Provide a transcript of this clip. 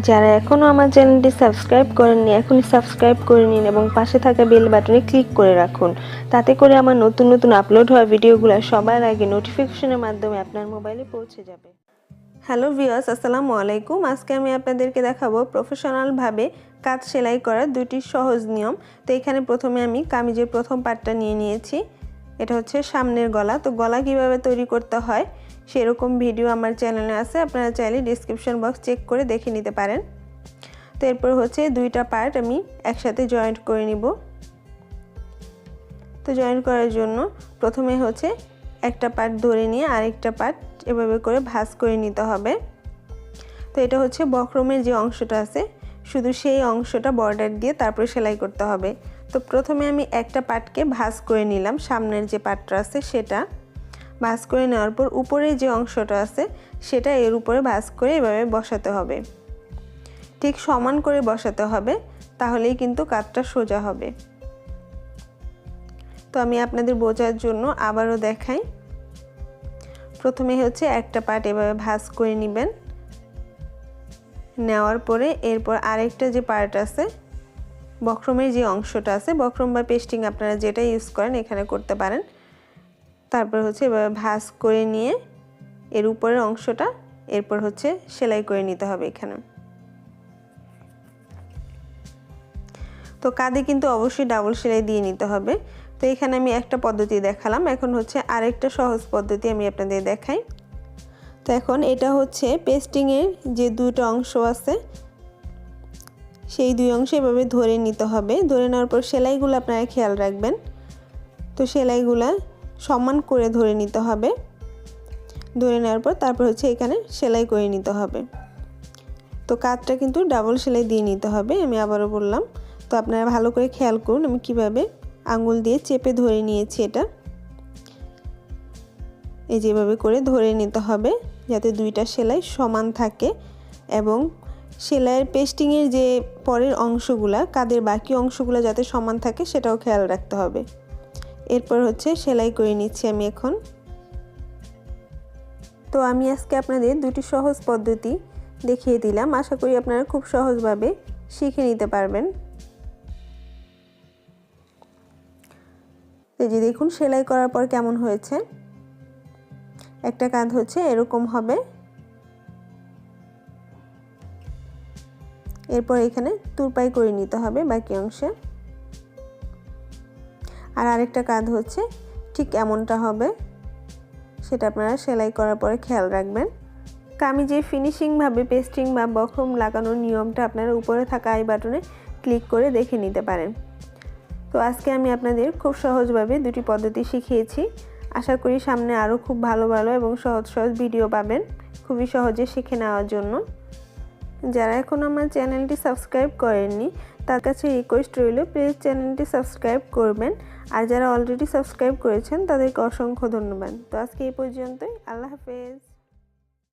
যারা এখনও আমার চ্যানেলটি সাবস্ক্রাইব করেননি এখনই সাবস্ক্রাইব করে নিন এবং পাশে থাকা বেল বাটনে ক্লিক করে রাখুন, তাতে করে আমার নতুন নতুন আপলোড হওয়া ভিডিওগুলো সবার আগে নোটিফিকেশনের মাধ্যমে আপনার মোবাইলে পৌঁছে যাবে। হ্যালো ভিউয়ার্স, আসসালামু আলাইকুম। আজকে আমি আপনাদেরকে দেখাবো প্রফেশনালভাবে কাঁধ সেলাই করার দুটি সহজ নিয়ম। তো এখানে প্রথমে আমি কামিজের প্রথম পার্টটা নিয়ে নিয়েছি। এটা হচ্ছে সামনের গলা। তো গলা কিভাবে তৈরি করতে হয় সেরকম ভিডিও আমার চ্যানেলে আছে, আপনারা চাইলে ডেসক্রিপশন বক্স চেক করে দেখে নিতে পারেন। তো এরপর হচ্ছে দুইটা পার্ট আমি একসাথে জয়েন্ট করে নিব। তো জয়েন্ট করার জন্য প্রথমে হচ্ছে একটা পার্ট ধরে নিয়ে আরেকটা পার্ট এভাবে করে ভাঁজ করে নিতে হবে। তো এটা হচ্ছে বক্রমের যে অংশটা আছে শুধু সেই অংশটা বর্ডার দিয়ে তারপরে সেলাই করতে হবে। তো প্রথমে আমি একটা পার্টকে ভাঁজ করে নিলাম, সামনের যে পার্টটা আছে সেটা ভাঁজ করে নেওয়ার পর উপরে যে অংশটা আছে সেটা এর উপরে ভাঁজ করে এভাবে বসাতে হবে। ঠিক সমান করে বসাতে হবে, তাহলেই কিন্তু কাঁধটা সোজা হবে। তো আমি আপনাদের বোঝার জন্য আবারও দেখাই। প্রথমে হচ্ছে একটা পার্ট এভাবে ভাঁজ করে নেবেন, নেওয়ার পরে এরপর আরেকটা যে পার্ট আছে বক্রমের যে অংশটা আছে, বক্রম বা পেস্টিং আপনারা যেটা ইউজ করেন এখানে করতে পারেন, তারপর হচ্ছে এভাবে ভাঁজ করে নিয়ে এর উপরের অংশটা এরপর হচ্ছে সেলাই করে নিতে হবে এখানে। তো কাঁধে কিন্তু অবশ্যই ডাবল সেলাই দিয়ে নিতে হবে। তো এখানে আমি একটা পদ্ধতি দেখালাম, এখন হচ্ছে আরেকটা সহজ পদ্ধতি আমি আপনাদের দেখাই। তো এখন এটা হচ্ছে পেস্টিংয়ের যে দুটো অংশ আছে সেই দুই অংশ এভাবে ধরে নিতে হবে। ধরে নেওয়ার পর সেলাইগুলো আপনারা খেয়াল রাখবেন। তো সেলাইগুলো সমান করে ধরে নিতে হবে। ধরে নেওয়ার পর তারপর হচ্ছে এখানে সেলাই করে নিতে হবে। তো কাঁধটা কিন্তু ডাবল সেলাই দিয়ে নিতে হবে, আমি আবারও বললাম। তো আপনারা ভালো করে খেয়াল করুন আমি কিভাবে আঙুল দিয়ে চেপে ধরে নিয়েছি। এটা এই যেভাবে করে ধরে নিতে হবে যাতে দুইটা সেলাই সমান থাকে, এবং সেলাইয়ের পেস্টিংয়ের যে পরের অংশগুলা কাঁধের বাকি অংশগুলো যাতে সমান থাকে সেটাও খেয়াল রাখতে হবে। এরপর হচ্ছে সেলাই করে নিচ্ছি আমি এখন। তো আমি আজকে আপনাদের দুটি সহজ পদ্ধতি দেখিয়ে দিলাম, আশা করি আপনারা খুব সহজভাবে শিখে নিতে পারবেন। এই যে দেখুন সেলাই করার পর কেমন হয়েছে। একটা কাঁধ হচ্ছে এরকম হবে, এরপর এখানে তুরপাই করে নিতে হবে বাকি অংশে। আর আরেকটা কাঁধ হচ্ছে ঠিক এমনটা হবে, সেটা আপনারা সেলাই করার পরে খেয়াল রাখবেন। কামিজে ফিনিশিংভাবে পেস্টিং বা বক্রম লাগানোর নিয়মটা আপনারা উপরে থাকা আই বাটনে ক্লিক করে দেখে নিতে পারেন। তো আজকে আমি আপনাদের খুব সহজভাবে দুটি পদ্ধতি শিখিয়েছি। আশা করি সামনে আরও খুব ভালো ভালো এবং সহজ সহজ ভিডিও পাবেন খুবই সহজে শিখে নেওয়ার জন্য। যারা এখনও আমার চ্যানেলটি সাবস্ক্রাইব করেননি তার কাছে রিকোয়েস্ট রইল প্লিজ চ্যানেলটি সাবস্ক্রাইব করবেন, আর যারা অলরেডি সাবস্ক্রাইব করেছেন তাদেরকে অসংখ্য ধন্যবাদ। তো আজকে এই পর্যন্তই, আল্লাহ হাফেজ।